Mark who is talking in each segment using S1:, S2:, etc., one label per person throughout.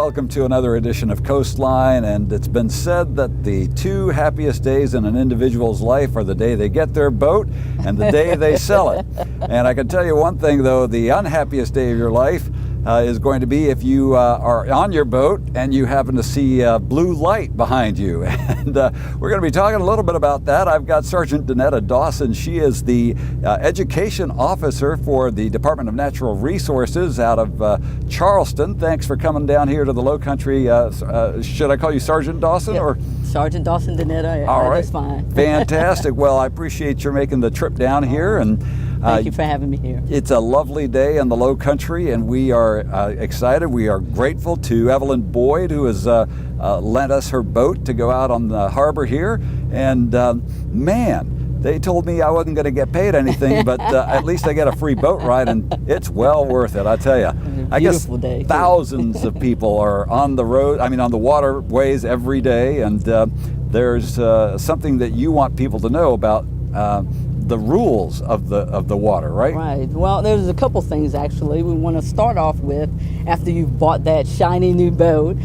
S1: welcome to another edition of Coastline, and it's been said that the two happiest days in an individual's life are the day they get their boat and the day they sell it. And I can tell you one thing though, the unhappiest day of your life is going to be if you are on your boat and you happen to see blue light behind you. And we're going to be talking a little bit about that. I've got Sergeant Donetta Dawson. She is the education officer for the Department of Natural Resources out of Charleston. Thanks for coming down here to the Low Country. Should I call you Sergeant Dawson?
S2: Yep.
S1: Or
S2: Sergeant Dawson Donetta.
S1: All right.
S2: That's fine.
S1: Fantastic. Well, I appreciate your making the trip down here, and
S2: thank you for having me here.
S1: it's a lovely day in the Low Country, and we are excited. We are grateful to Evelyn Boyd, who has lent us her boat to go out on the harbor here. And man, they told me I wasn't going to get paid anything, but at least I get a free boat ride, and it's well worth it, I tell you. I guess
S2: day,
S1: thousands of people are on the road, on the waterways every day, and there's something that you want people to know about the rules of the water, right?
S2: Right. Well, there's a couple things actually. We want to start off with, after you've bought that shiny new boat,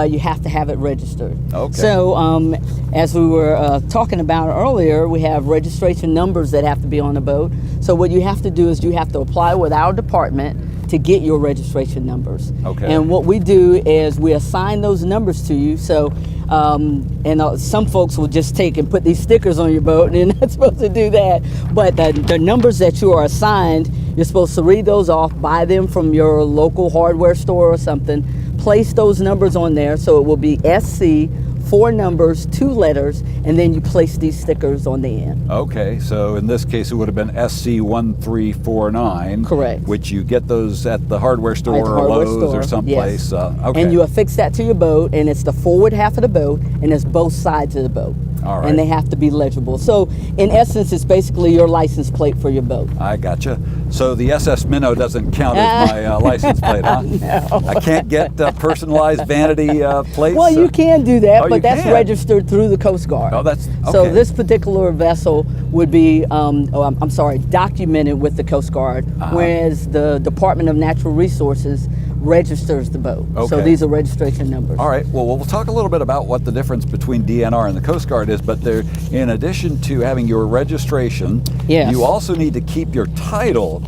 S2: you have to have it registered.
S1: Okay.
S2: So as we were talking about earlier, we have registration numbers that have to be on the boat. So what you have to do is you have to apply with our department to get your registration numbers.
S1: Okay.
S2: And what we do is we assign those numbers to you. So some folks will just take and put these stickers on your boat, and you're not supposed to do that. But the numbers that you are assigned, you're supposed to read those off, buy them from your local hardware store or something, place those numbers on there, so it will be SC, 4 numbers, 2 letters, and then you place these stickers on the end.
S1: Okay, so in this case it would have been SC1349.
S2: Correct.
S1: Which you get those at the hardware store
S2: At the
S1: or
S2: hardware
S1: Lowe's
S2: store,
S1: or someplace.
S2: yes.
S1: Okay.
S2: And you affix that to your boat, and it's the forward half of the boat, and it's both sides of the boat.
S1: All right.
S2: And they have to be legible. So in essence, it's basically your license plate for your boat.
S1: I gotcha. So the SS Minnow doesn't count as my license plate, huh?
S2: No.
S1: I can't get personalized vanity plates?
S2: Well, you can do that,
S1: Oh,
S2: but
S1: you
S2: that's
S1: can?
S2: registered through the Coast Guard.
S1: Oh, that's okay.
S2: So this particular vessel would be, documented with the Coast Guard, whereas the Department of Natural Resources registers the boat.
S1: Okay.
S2: So these are registration numbers.
S1: All right. Well, we'll talk a little bit about what the difference between DNR and the Coast Guard is, but there, in addition to having your registration,
S2: Yes.
S1: you also need to keep your title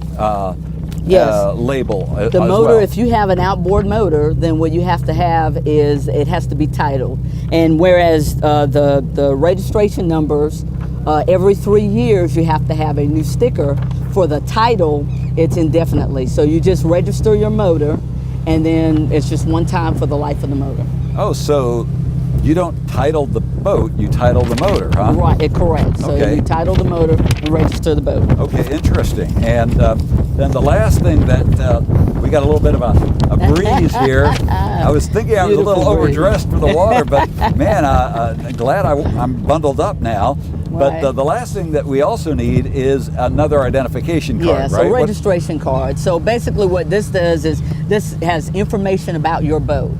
S2: Yes.
S1: label
S2: The
S1: as
S2: motor,
S1: well.
S2: if you have an outboard motor, then what you have to have is it has to be titled. And whereas the registration numbers, every 3 years you have to have a new sticker. For the title, it's indefinitely. So you just register your motor, and then it's just one time for the life of the motor.
S1: Oh, so you don't title the boat, you title the motor, huh?
S2: Right, correct. So
S1: Okay.
S2: you title the motor and register the boat.
S1: Okay, interesting. And then the last thing that we got a little bit of a breeze here. I was thinking I was a little
S2: Beautiful breeze.
S1: overdressed for the water, but man, I'm glad I'm bundled up now.
S2: Right.
S1: But the last thing that we also need is another identification card,
S2: Yes,
S1: right?
S2: a registration card. So basically what this does is this has information about your boat.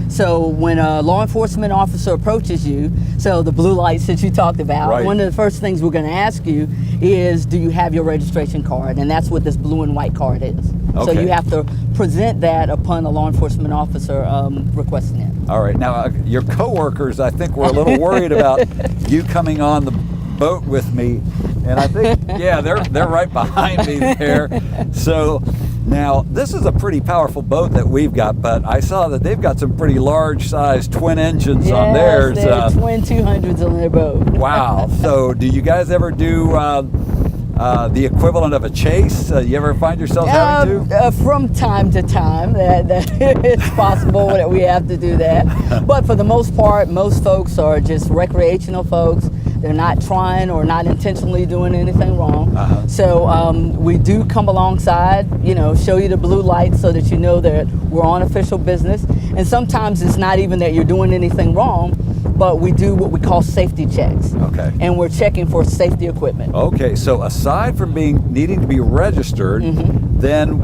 S2: So when a law enforcement officer approaches you, so the blue lights that you talked about,
S1: Right.
S2: one of the first things we're going to ask you is, do you have your registration card? And that's what this blue and white card is. So
S1: Okay.
S2: you have to present that upon a law enforcement officer requesting it.
S1: All right. Now, your coworkers, I think, were a little worried about you coming on the boat with me, and I think, yeah, they're right behind me there. So now this is a pretty powerful boat that we've got, but I saw that they've got some pretty large size twin engines on theirs.
S2: Yes, they're twin 200s on their boat.
S1: Wow. So do you guys ever do the equivalent of a chase? You ever find yourself having to?
S2: From time to time, that it's possible that we have to do that. But for the most part, most folks are just recreational folks. They're not trying or not intentionally doing anything wrong. So we do come alongside, show you the blue light so that you know that we're on official business. And sometimes it's not even that you're doing anything wrong, but we do what we call safety checks.
S1: Okay.
S2: And we're checking for safety equipment.
S1: Okay, so aside from needing to be registered, then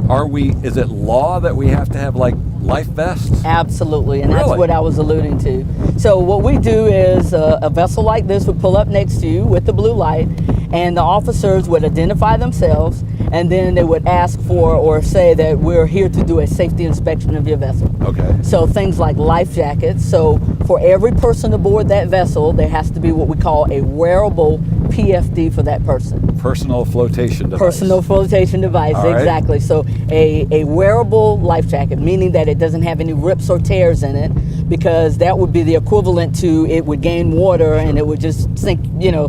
S1: is it law that we have to have like life vests?
S2: Absolutely, and
S1: Really?
S2: that's what I was alluding to. So what we do is a vessel like this would pull up next to you with the blue light, and the officers would identify themselves, and then they would ask for or say that we're here to do a safety inspection of your vessel.
S1: Okay.
S2: So things like life jackets. So for every person aboard that vessel, there has to be what we call a wearable PFD for that person.
S1: Personal flotation device.
S2: Personal flotation device,
S1: All right.
S2: exactly. So a wearable life jacket, meaning that it doesn't have any rips or tears in it, because that would be the equivalent to it would gain water and it would just sink,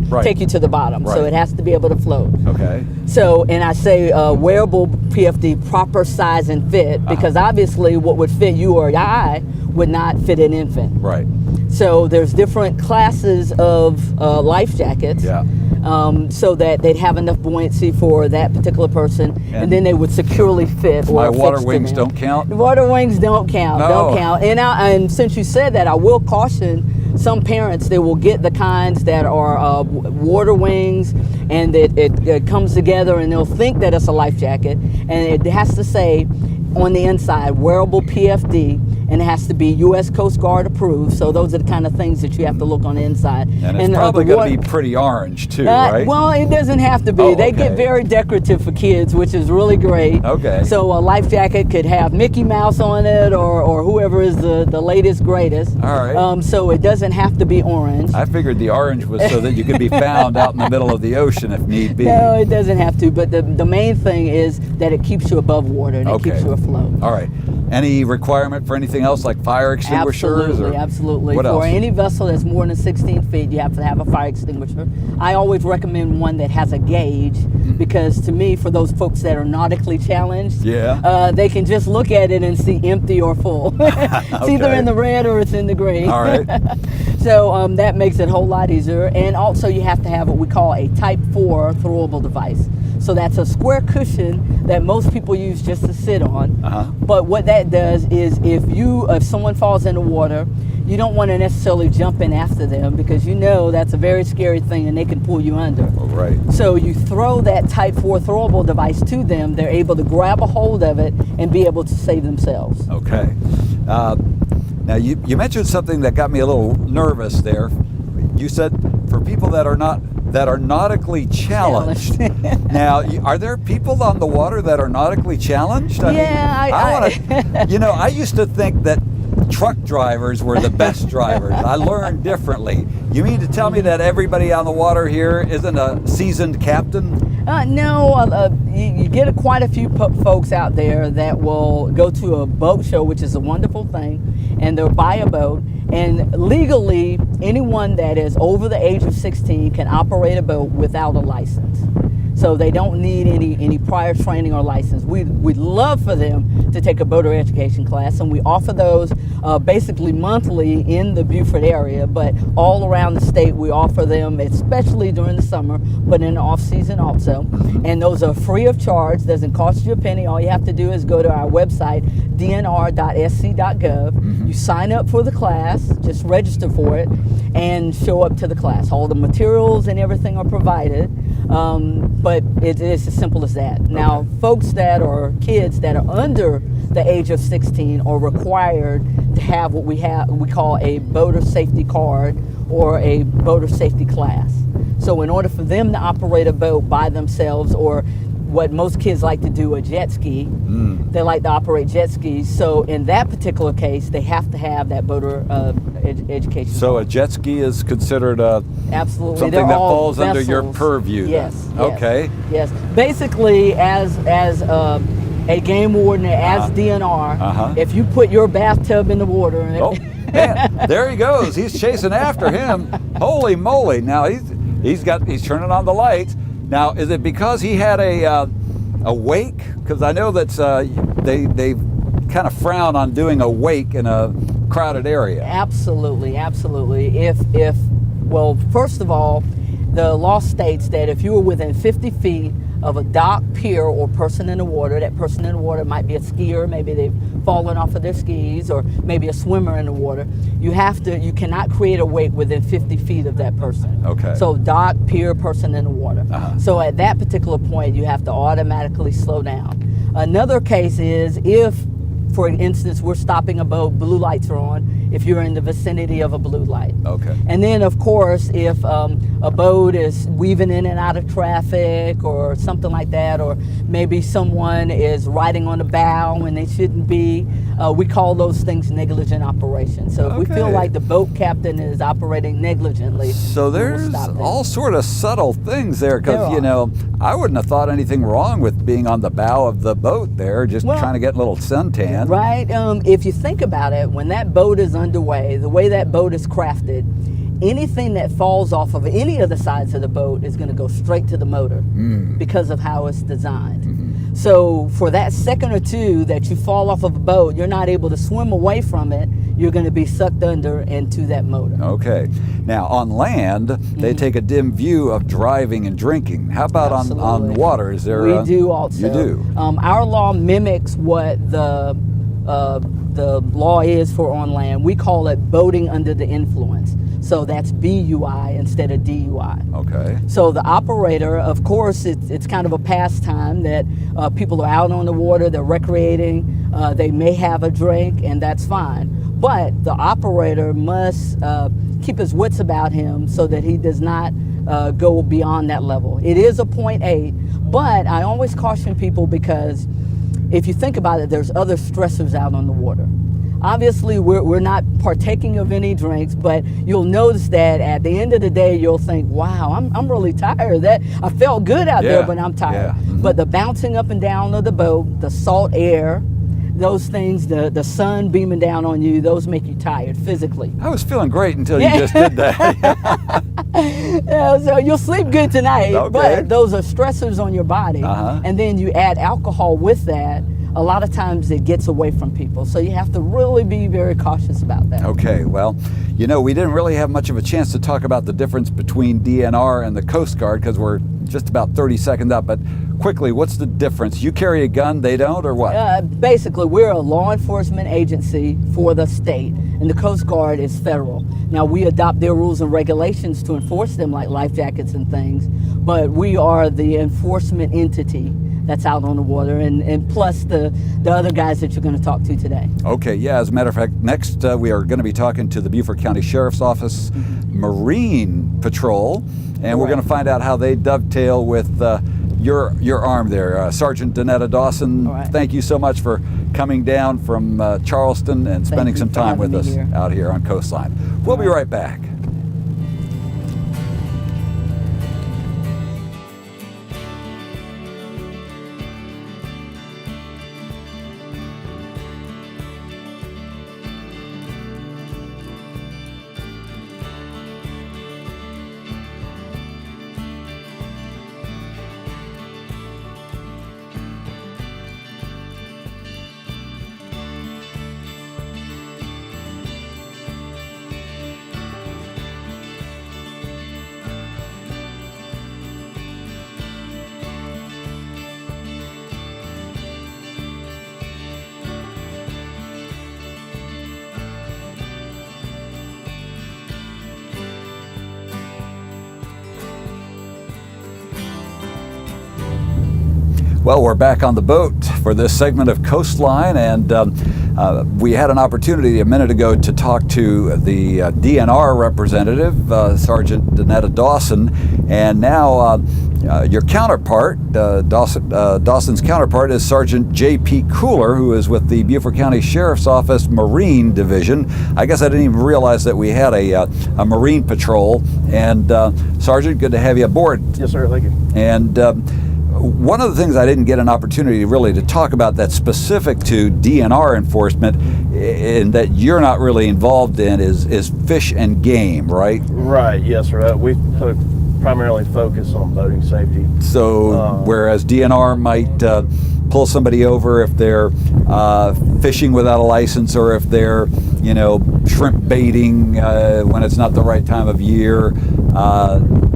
S1: Right.
S2: take you to the bottom. So
S1: Right.
S2: it has to be able to float.
S1: Okay.
S2: So, and I say wearable PFD, proper size and fit, because obviously what would fit you or I would not fit an infant.
S1: Right.
S2: So there's different classes of life jackets.
S1: Yeah.
S2: So that they'd have enough buoyancy for that particular person, and then they would securely fit.
S1: My
S2: or
S1: water
S2: affix to
S1: wings
S2: them.
S1: don't count?
S2: The water wings don't count.
S1: No.
S2: Don't count. And since you said that, I will caution some parents. They will get the kinds that are water wings, and it comes together, and they'll think that it's a life jacket, and it has to say on the inside wearable PFD, and it has to be U.S. Coast Guard approved. So those are the kind of things that you have to look on the inside.
S1: And it's probably going to be pretty orange too, right?
S2: Well, it doesn't have to be.
S1: Oh,
S2: They get
S1: okay.
S2: very decorative for kids, which is really great.
S1: Okay.
S2: So a life jacket could have Mickey Mouse on it, or whoever is the latest, greatest.
S1: All right.
S2: So it doesn't have to be orange.
S1: I figured the orange was so that you could be found out in the middle of the ocean if need be.
S2: No, it doesn't have to. But the main thing is that it keeps you above water and it keeps you afloat.
S1: All right. Any requirement for anything else like fire extinguishers?
S2: Absolutely,
S1: or
S2: absolutely.
S1: What
S2: For
S1: else?
S2: any vessel that's more than 16 feet, you have to have a fire extinguisher. I always recommend one that has a gauge, because to me, for those folks that are nautically challenged, they can just look at it and see empty or full. It's either in the red or it's in the green.
S1: All right.
S2: So that makes it a whole lot easier. And also you have to have what we call a Type 4 throwable device. So that's a square cushion that most people use just to sit on. But what that does is if someone falls in the water, you don't want to necessarily jump in after them, because that's a very scary thing and they can pull you under.
S1: Right.
S2: So you throw that Type 4 throwable device to them, they're able to grab a hold of it and be able to save themselves.
S1: Okay. Now you mentioned something that got me a little nervous there. You said for people that are nautically challenged. Now, are there people on the water that are nautically challenged? I used to think that truck drivers were the best drivers. I learned differently. You mean to tell me that everybody on the water here isn't a seasoned captain?
S2: No, you get quite a few folks out there that will go to a boat show, which is a wonderful thing, and they'll buy a boat. And legally, anyone that is over the age of 16 can operate a boat without a license. So they don't need any prior training or license. We'd love for them to take a boater education class, and we offer those basically monthly in the Beaufort area, but all around the state we offer them, especially during the summer, but in the off season also. And those are free of charge, doesn't cost you a penny. All you have to do is go to our website, dnr.sc.gov. You sign up for the class, just register for it, and show up to the class. All the materials and everything are provided. But it's as simple as that. Now, folks that are kids that are under the age of 16 are required to have what we call a boater safety card or a boater safety class. So in order for them to operate a boat by themselves, or what most kids like to do, a jet ski, they like to operate jet skis. So in that particular case, they have to have that boater education.
S1: So a jet ski is considered
S2: absolutely
S1: something that falls under your purview.
S2: Yes.
S1: Okay.
S2: Yes. Basically, as a game warden, as D.N.R., if you put your bathtub in the water,
S1: man, there he goes. He's chasing after him. Holy moly! Now he's turning on the lights. Now, is it because he had a wake? Because I know that they kind of frown on doing a wake in a crowded area.
S2: Absolutely. Well, first of all, the law states that if you are within 50 feet of a dock, pier, or person in the water, that person in the water might be a skier, maybe they've fallen off of their skis, or maybe a swimmer in the water, you cannot create a wake within 50 feet of that person.
S1: Okay.
S2: So dock, pier, person in the water. So at that particular point, you have to automatically slow down. Another case is if for instance, we're stopping a boat, blue lights are on, if you're in the vicinity of a blue light.
S1: Okay.
S2: And then, of course, if a boat is weaving in and out of traffic or something like that, or maybe someone is riding on the bow when they shouldn't be, we call those things negligent operations. So if we feel
S1: Okay.
S2: like the boat captain is operating negligently,
S1: So
S2: we will
S1: there's
S2: stop them.
S1: all sort of subtle things there, because
S2: There
S1: you
S2: are.
S1: know, I wouldn't have thought anything wrong with being on the bow of the boat there, just
S2: Well,
S1: trying to get a little suntan.
S2: Right. If you think about it, when that boat is underway, the way that boat is crafted, anything that falls off of any of the sides of the boat is going to go straight to the motor because of how it's designed. So for that second or two that you fall off of a boat, you're not able to swim away from it. You're going to be sucked under into that motor.
S1: Okay. Now on land, they take a dim view of driving and drinking. How about on
S2: Absolutely.
S1: water? Is there?
S2: We do also.
S1: You do.
S2: Our law mimics what the law is for on land. We call it boating under the influence. So that's BUI instead of DUI.
S1: Okay.
S2: So the operator, of course, it's kind of a pastime that people are out on the water, they're recreating, they may have a drink, and that's fine. But the operator must keep his wits about him so that he does not go beyond that level. It is a 0.8, but I always caution people, because if you think about it, there's other stressors out on the water. Obviously, we're not partaking of any drinks, but you'll notice that at the end of the day, you'll think, wow, I'm really tired. That I felt good out there, but I'm tired.
S1: Yeah.
S2: But the bouncing up and down of the boat, the salt air, those things, the sun beaming down on you, those make you tired physically.
S1: I was feeling great until you just did that.
S2: Yeah, so you'll sleep good tonight,
S1: Okay.
S2: but those are stressors on your body.
S1: Uh-huh.
S2: And then you add alcohol with that, a lot of times it gets away from people. So you have to really be very cautious about that.
S1: Okay, well, you know, we didn't really have much of a chance to talk about the difference between DNR and the Coast Guard, because we're just about 30 seconds up, but quickly, what's the difference? You carry a gun, they don't, or what?
S2: Basically, we're a law enforcement agency for the state, and the Coast Guard is federal. Now, we adopt their rules and regulations to enforce them, like life jackets and things, but we are the enforcement entity that's out on the water, and plus the other guys that you're going to talk to today.
S1: Okay, yeah, as a matter of fact, next we are going to be talking to the Beaufort County Sheriff's Office Marine Patrol, and we're
S2: Right.
S1: going to find out how they dovetail with your arm there. Sergeant Donetta Dawson,
S2: All right.
S1: thank you so much for coming down from Charleston and spending
S2: you
S1: some
S2: for
S1: time with
S2: having
S1: us
S2: me here.
S1: out here on Coastline. We'll be right back. Well, we're back on the boat for this segment of Coastline, and we had an opportunity a minute ago to talk to the D.N.R. representative, Sergeant Donetta Dawson, and now your counterpart, Dawson's counterpart, is Sergeant J.P. Cooler, who is with the Beaufort County Sheriff's Office Marine Division. I guess I didn't even realize that we had a Marine Patrol. And Sergeant, good to have you aboard.
S3: Yes, sir. Thank you.
S1: And one of the things I didn't get an opportunity really to talk about that's specific to DNR enforcement and that you're not really involved in is fish and game, right?
S3: Right. Yes, sir. We primarily focus on boating safety.
S1: So whereas DNR might pull somebody over if they're fishing without a license, or if they're, you know, shrimp baiting when it's not the right time of year,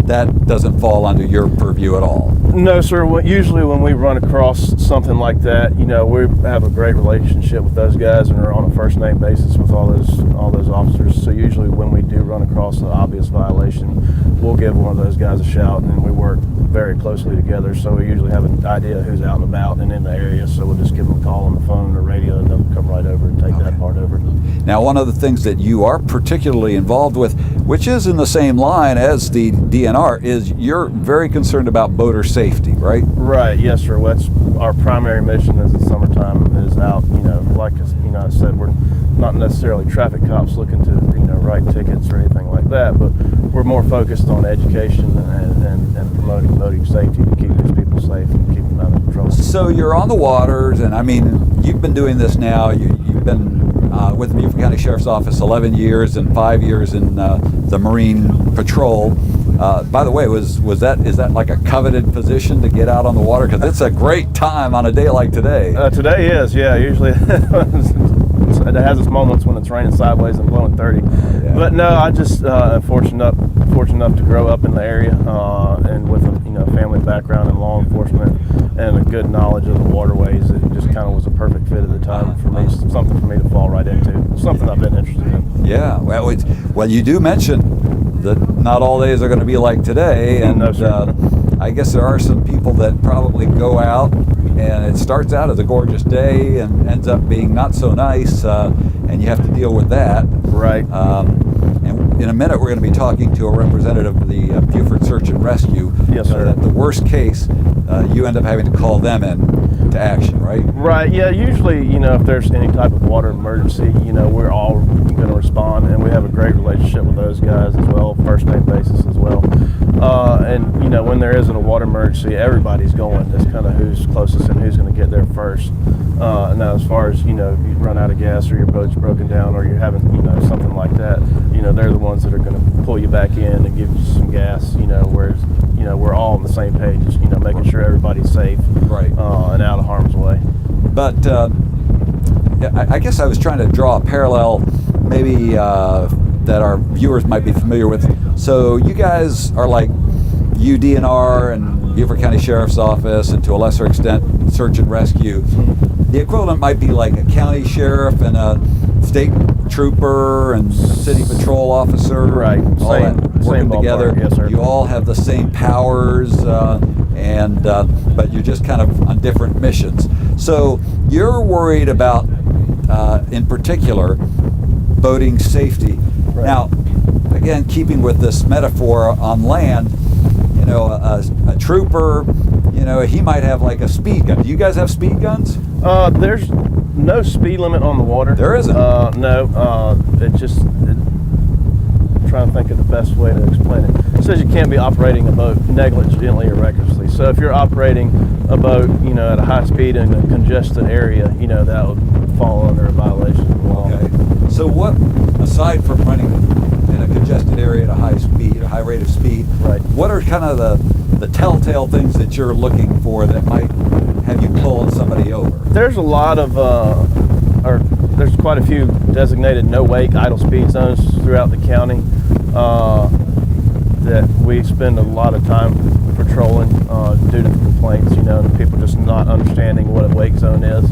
S1: that doesn't fall under your purview at all.
S3: No, sir. Usually when we run across something like that, you know, we have a great relationship with those guys and are on a first name basis with all those officers. So usually when we do run across an obvious violation, we'll give one of those guys a shout, and we work very closely together. So we usually have an idea who's out and about and in the area. So we'll just give them a call on the phone or radio, and they'll come right over and take that part over.
S1: Now, one of the things that you are particularly involved with, which is in the same line as the DNR, is you're very concerned about boater safety, right?
S3: Right, yes, sir. That's our primary mission is the summertime is out, you know, like I said, we're not necessarily traffic cops looking to, you know, write tickets or anything like that, but we're more focused on education and promoting boating safety to keep these people safe and keep them out of trouble.
S1: So you're on the waters, and I mean, you've been doing this now. You've been with the Beaufort County Sheriff's Office 11 years and 5 years in the Marine Patrol. By the way, is that like a coveted position to get out on the water? Because it's a great time on a day like today.
S3: Today is, yeah. Usually it has its moments when it's raining sideways and blowing 30.
S1: Yeah.
S3: But no, I just fortunate enough to grow up in the area and with a family background in law enforcement and a good knowledge of the waterways. It just kind of was a perfect fit at the time for me, something for me to fall right into, something I've been interested in.
S1: Yeah, well, you do mention that not all days are going to be like today, and
S3: No, sir.
S1: I guess there are some people that probably go out and it starts out as a gorgeous day and ends up being not so nice, and you have to deal with that.
S3: Right.
S1: And in a minute, we're going to be talking to a representative of the Beaufort Search and Rescue.
S3: Yes, sir.
S1: At the worst case, you end up having to call them in to action, right?
S3: Right, yeah, usually, if there's any type of water emergency, we're all going to respond, and we have a great relationship with those guys as well, first name basis as well. And, when there isn't a water emergency, everybody's going. It's kind of who's closest and who's going to get there first. Now, as far as, you run out of gas or your boat's broken down or you're having, something like that, they're the ones that are going to pull you back in and give you some gas, whereas, we're all on the same page, making sure everybody's safe,
S1: Right.
S3: And out of harm's way.
S1: But I guess I was trying to draw a parallel, maybe that our viewers might be familiar with. So you guys are like UDNR and Beaufort County Sheriff's Office, and to a lesser extent, Search and Rescue. The equivalent might be like a county sheriff and a state trooper and city patrol officer.
S3: Right.
S1: All that working together.
S3: Ballpark. Yes, sir.
S1: You all have the same powers, but you're just kind of on different missions. So you're worried about, in particular, boating safety.
S3: Right.
S1: Now, again, keeping with this metaphor on land, a trooper, he might have like a speed gun. Do you guys have speed guns?
S3: There's no speed limit on the water.
S1: There isn't?
S3: No. Trying to think of the best way to explain it. It says you can't be operating a boat negligently or recklessly. So if you're operating a boat, at a high speed in a congested area, that would fall under a violation of the law.
S1: Okay. So what, aside from running in a congested area at a high speed, a high rate of speed,
S3: Right.
S1: what are kind of the telltale things that you're looking for that might have you pull somebody over?
S3: There's a lot of, there's quite a few designated no-wake idle speed zones throughout the county that we spend a lot of time patrolling due to complaints, and people just not understanding what a wake zone is.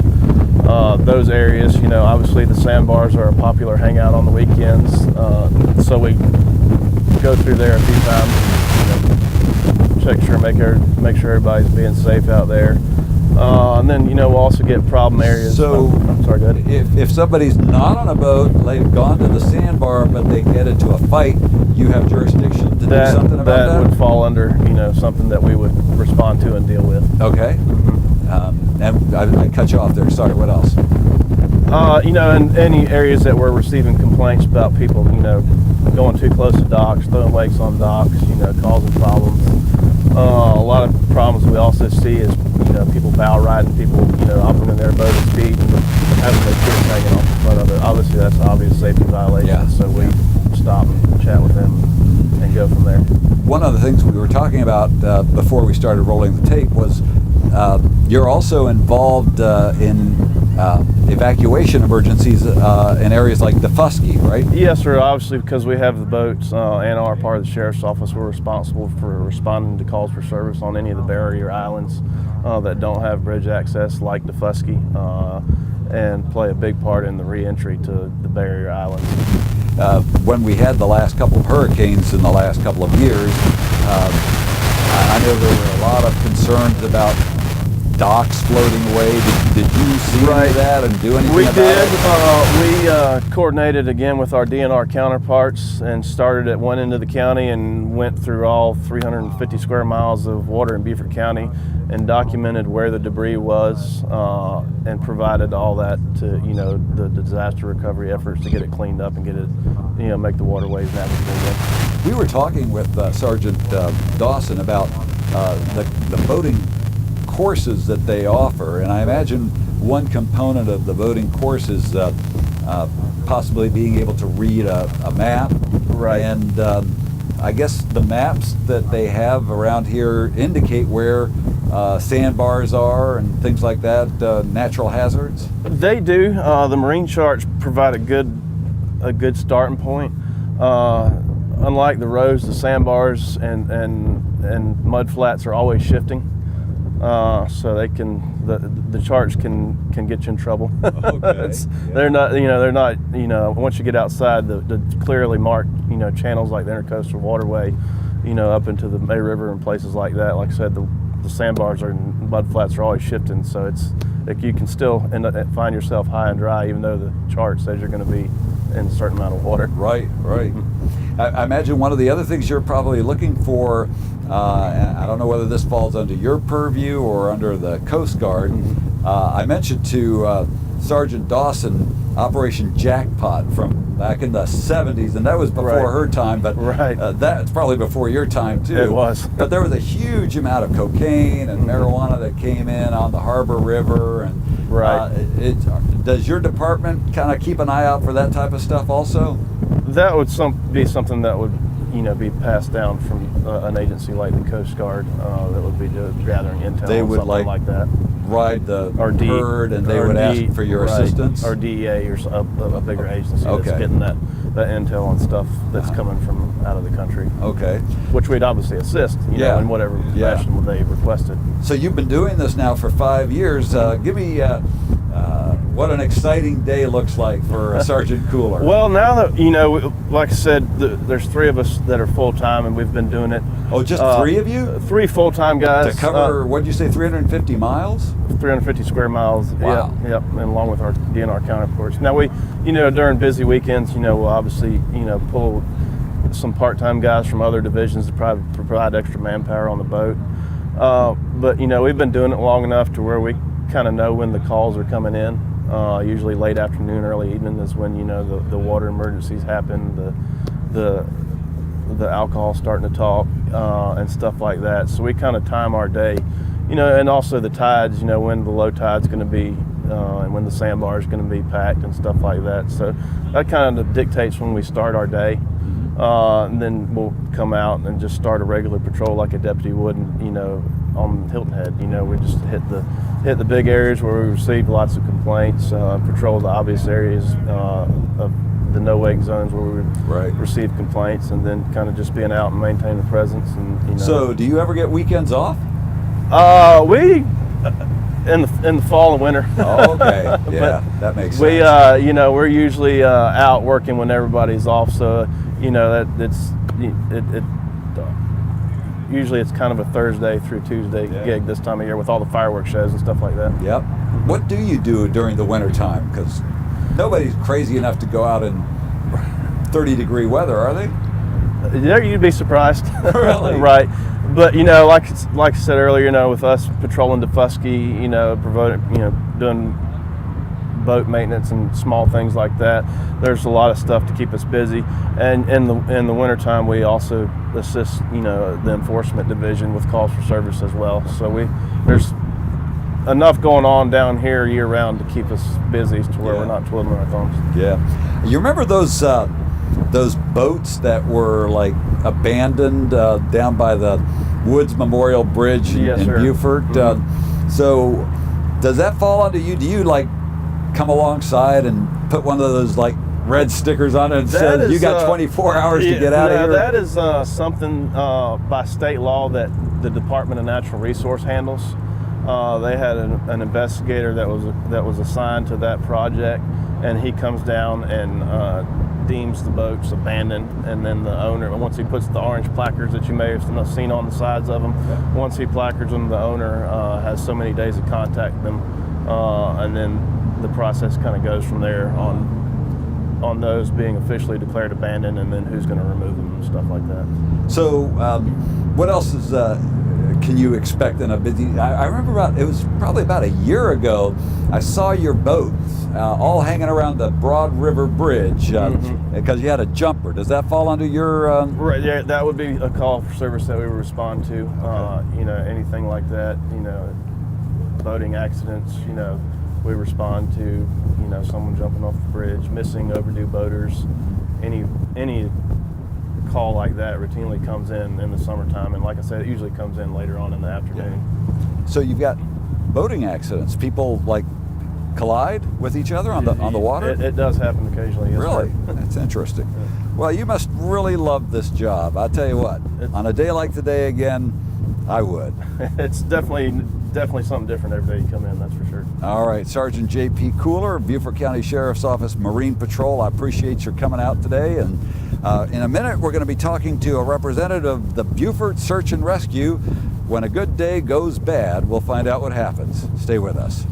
S3: Those areas, obviously the sandbars are a popular hangout on the weekends, so we go through there a few times, make sure everybody's being safe out there. And then, we'll also get problem areas.
S1: So,
S3: I'm sorry, go ahead.
S1: If somebody's not on a boat, they've gone to the sandbar, but they get into a fight, you have jurisdiction to do something about that?
S3: That would fall under, something that we would respond to and deal with.
S1: Okay. And I cut you off there. Sorry, what else?
S3: In any areas that we're receiving complaints about people, going too close to docks, throwing wakes on docks, causing problems. A lot of problems we also see is, people bow riding, people, operating their boat at speed and having their kids hanging off the front of it. Obviously, that's an obvious safety violation,
S1: Yeah.
S3: so we stop and chat with them and go from there.
S1: One of the things we were talking about before we started rolling the tape was you're also involved in evacuation emergencies in areas like Defusky, right?
S3: Yes, sir. Obviously, because we have the boats, D.N.R. part of the Sheriff's Office, we're responsible for responding to calls for service on any of the barrier islands that don't have bridge access, like Defusky, and play a big part in the re-entry to the barrier islands.
S1: When we had the last couple of hurricanes in the last couple of years, I know there were a lot of concerns about docks floating away. Did you see any of that and do anything about it?
S3: We coordinated again with our D.N.R. counterparts and started at one end of the county and went through all 350 square miles of water in Beaufort County and documented where the debris was and provided all that to, the disaster recovery efforts to get it cleaned up and get it, make the waterways navigable again.
S1: We were talking with Sergeant Dawson about the boating courses that they offer, and I imagine one component of the boating course is possibly being able to read a map.
S3: Right.
S1: And I guess the maps that they have around here indicate where sandbars are and things like that, natural hazards.
S3: They do. The marine charts provide a good starting point. Unlike the roads, the sandbars and mud flats are always shifting. So they the charts can get you in trouble.
S1: Okay.
S3: They're not once you get outside the clearly marked channels like the Intercoastal Waterway, up into the May River and places like that. Like I said, the sandbars and mud flats are always shifting, so you can still find yourself high and dry, even though the chart says you're going to be in a certain amount of water.
S1: Right. I imagine one of the other things you're probably looking for, and I don't know whether this falls under your purview or under the Coast Guard. I mentioned to Sergeant Dawson Operation Jackpot from back in the 70s, and that was before her time, but that's probably before your time too.
S3: It was.
S1: But there was a huge amount of cocaine and marijuana that came in on the Harbor River, and does your department kind of keep an eye out for that type of stuff also?
S3: That would be something that would be passed down from an agency like the Coast Guard that would be gathering intel.
S1: They would
S3: something like that.
S1: Ride the herd, and they would ask for your assistance.
S3: Or DEA or a bigger agency that's getting that intel on stuff that's coming from out of the country.
S1: Okay.
S3: Which we'd obviously assist, in whatever fashion they requested.
S1: So you've been doing this now for 5 years. Give me what an exciting day looks like for Sergeant Cooler.
S3: Well, now that, like I said, there's 3 of us that are full-time, and we've been doing it.
S1: Oh, just 3 of you?
S3: 3 full-time guys.
S1: To cover, what'd you say, 350 miles?
S3: 350 square miles.
S1: Wow.
S3: Yep, and along with our D.N.R. counterparts. Now we, during busy weekends, we'll obviously, pull some part-time guys from other divisions to provide extra manpower on the boat. But, we've been doing it long enough to where we kind of know when the calls are coming in. Usually late afternoon, early evening is when, the water emergencies happen, the alcohol starting to talk, and stuff like that. So we kind of time our day, and also the tides, when the low tide's going to be, and when the sandbar is going to be packed and stuff like that. So that kind of dictates when we start our day. And then we'll come out and just start a regular patrol like a deputy would, on Hilton Head. We just hit the big areas where we received lots of complaints, patrol the obvious areas of the no-wake zones where we would receive complaints, and then kind of just being out and maintaining a presence. And
S1: So, do you ever get weekends off?
S3: We in the fall and winter.
S1: Oh, okay. Yeah, that makes sense.
S3: We're usually out working when everybody's off, so usually it's kind of a Thursday through Tuesday gig this time of year with all the fireworks shows and stuff like that.
S1: Yep. What do you do during the winter time? Because nobody's crazy enough to go out in 30-degree weather, are they?
S3: Yeah, you'd be surprised.
S1: Really?
S3: Right. But like I said earlier, with us patrolling Defusky, doing boat maintenance and small things like that, there's a lot of stuff to keep us busy. And in the wintertime, we also assist the enforcement division with calls for service as well. So there's enough going on down here year round to keep us busy to where we're not twiddling our thumbs.
S1: Yeah. You remember those boats that were like abandoned down by the Woods Memorial Bridge in
S3: Yes, sir.
S1: Beaufort? So does that fall onto you? Do you come alongside and put one of those like red stickers on it and says you got 24 hours to get out of here?
S3: That is something by state law that the Department of Natural Resource handles. They had an investigator that was assigned to that project, and he comes down and deems the boats abandoned, and then the owner, once he puts the orange placards that you may have seen on the sides of them, once he placards them, the owner has so many days to contact them, and then the process kind of goes from there on those being officially declared abandoned, and then who's going to remove them and stuff like that.
S1: So what else is can you expect in a busy? I remember it was probably about a year ago, I saw your boats all hanging around the Broad River Bridge because you had a jumper. Does that fall under your?
S3: Right, yeah, that would be a call for service that we would respond to. You know, anything like that, you know, boating accidents, you know, we respond to, you know, someone jumping off the bridge, missing overdue boaters, any call like that routinely comes in the summertime, and like I said, it usually comes in later on in the afternoon.
S1: Yeah. So you've got boating accidents. People like collide with each other on the water?
S3: It does happen occasionally. Yes,
S1: really?
S3: sir.
S1: That's interesting. Well, you must really love this job. I'll tell you what, on a day like today again, I would.
S3: It's definitely something different every day you come in, that's for sure.
S1: All right, Sergeant J.P. Cooler, Beaufort County Sheriff's Office Marine Patrol, I appreciate your coming out today. And in a minute, we're going to be talking to a representative of the Beaufort Search and Rescue. When a good day goes bad, we'll find out what happens. Stay with us.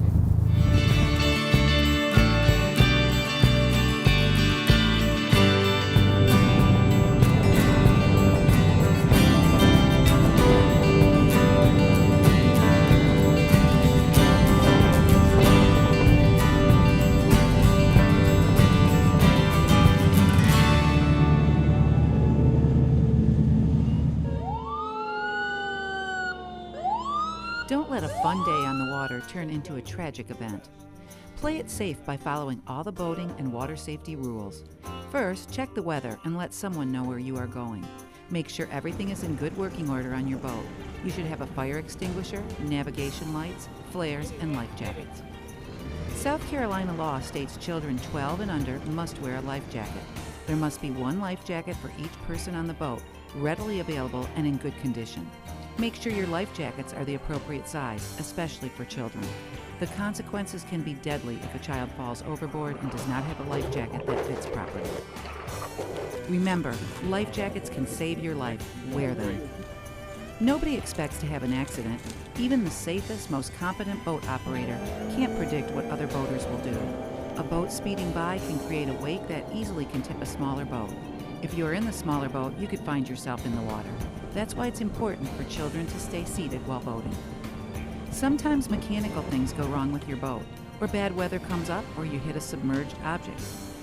S4: Don't let a fun day on the water turn into a tragic event. Play it safe by following all the boating and water safety rules. First, check the weather and let someone know where you are going. Make sure everything is in good working order on your boat. You should have a fire extinguisher, navigation lights, flares, and life jackets. South Carolina law states children 12 and under must wear a life jacket. There must be one life jacket for each person on the boat, readily available and in good condition. Make sure your life jackets are the appropriate size, especially for children. The consequences can be deadly if a child falls overboard and does not have a life jacket that fits properly. Remember, life jackets can save your life. Wear them. Nobody expects to have an accident. Even the safest, most competent boat operator can't predict what other boaters will do. A boat speeding by can create a wake that easily can tip a smaller boat. If you're in the smaller boat, you could find yourself in the water. That's why it's important for children to stay seated while boating. Sometimes mechanical things go wrong with your boat, or bad weather comes up, or you hit a submerged object.